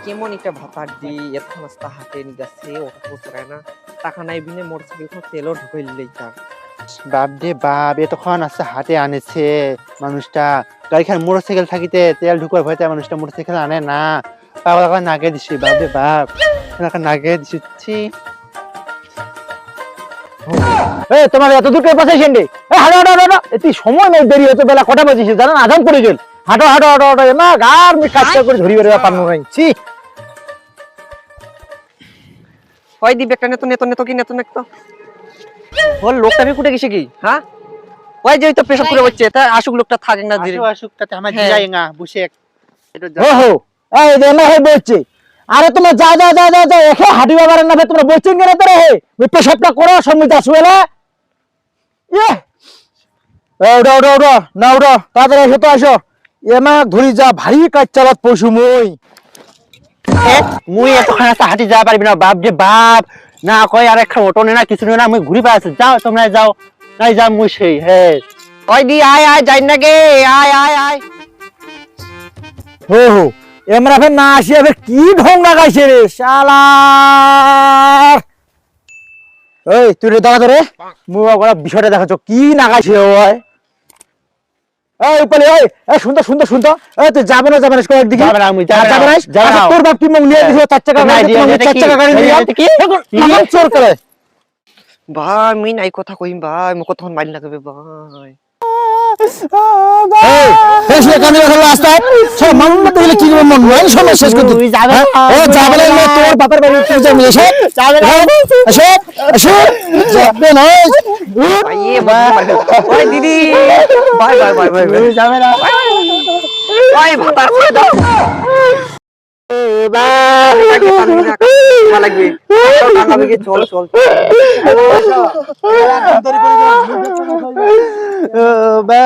কেমন একটা ভাতার দি এত রাস্তা হাতে নিয়ে যাচ্ছে অটো পোষায় না টাকা নাই বিনে মোটরসাইকেল তেলও ঢুকাই দিলেই তার বাপ রে বাপ এতক্ষণ আছে হাতে আনেছে মানুষটা গাড়িখান মোটরসাইকেল থাকিতে তেল ঢুকার ভয়তে মানুষটা মোটরসাইকেল আনে না পাগল নাগে দিছি বাপ রে বাপ নাগে দিচ্ছি তোমার এত দূর কে পাঠাইছেন রে হাঁটো হাঁটো হাঁটো এটি সময় নেই দেরি হতে বেলা কটা বাজিছে জানেন আজান পড়ে গেল হাঁটো হাঁটো হাঁটো হাঁটো না গার মি কাজ করে ধরি বেরোবা পারনো নাই ছি হয় দিবে একটা নেতো নেতো নেতো কি নেতো নেতো ওর লোকটা আমি কুটে গেছে কি হ্যাঁ ওই যে তো পেশাব করে হচ্ছে তা আসুক লোকটা থাকে না ধীরে আসুক তাতে আমার জিরাই না বুঝে হো হো এই দে না হই বলছে আরে তোমরা যা যা যা যা যা এখে হাঁটিবা পারেন না তোমরা বলছেন কেন তো রে ওই পেশাবটা করো সমিত আসুয়েলা ইয়ে ওড়া ওড়া ওড়া না ওড়া তাড়াতাড়ি এসে তো আসো এমা ধরি যা ভারী কাজ চালাত পশু মুই এতক্ষণ আছে হাঁটি যা পারবি না বাপ রে বাপ না কয় আর একটা অটো না কিছু না মুই ঘুরি পাচ্ছি যাও তোমরা যাও নাই যা মুই সেই হ্যাঁ ওই দি আয় আয় যাই না গে আয় আয় আয় হো হো এমরা ফের না আসিয়া ফের কি ঢং লাগাইছে রে শালা এই তুই রে দাঁড়া ধরে মুই ওরা বিষয়টা দেখাচ্ছ কি নাগাইছে ওই এই উপলে এই শুনতো শুনতো শুনতো এই তুই যাবে না একদিকে যাবে না, আমি যাবে না, যাবে না যাবে না। আচ্ছা, তোর বাপ কি মুখ নিয়ে দিছিল 4 টাকা নাই, গাড়ি দিয়ে, তোমার এটা 4 কি? টাকা গাড়ি নিয়ে এটা কি? এখন চোর করে ভাই মুই নাই কথা কইম ভাই মো কতক্ষণ মাইল লাগবে ভাই এই এসে কানে রাখা রাস্তায় সব মানুষ দেখলে কি মন নয় সময় শেষ করে তুই যাবে না। এ যাবে না তোর বাপের বাড়ি তুই যাবি এসে যাবে না এসে এসে যাবে না ভাই এ ভাই ওই দিদি ভাই ভাই ভাই ভাই তুই যাবে না ভাই ভাতার করে দাও লাগবে চল চল বা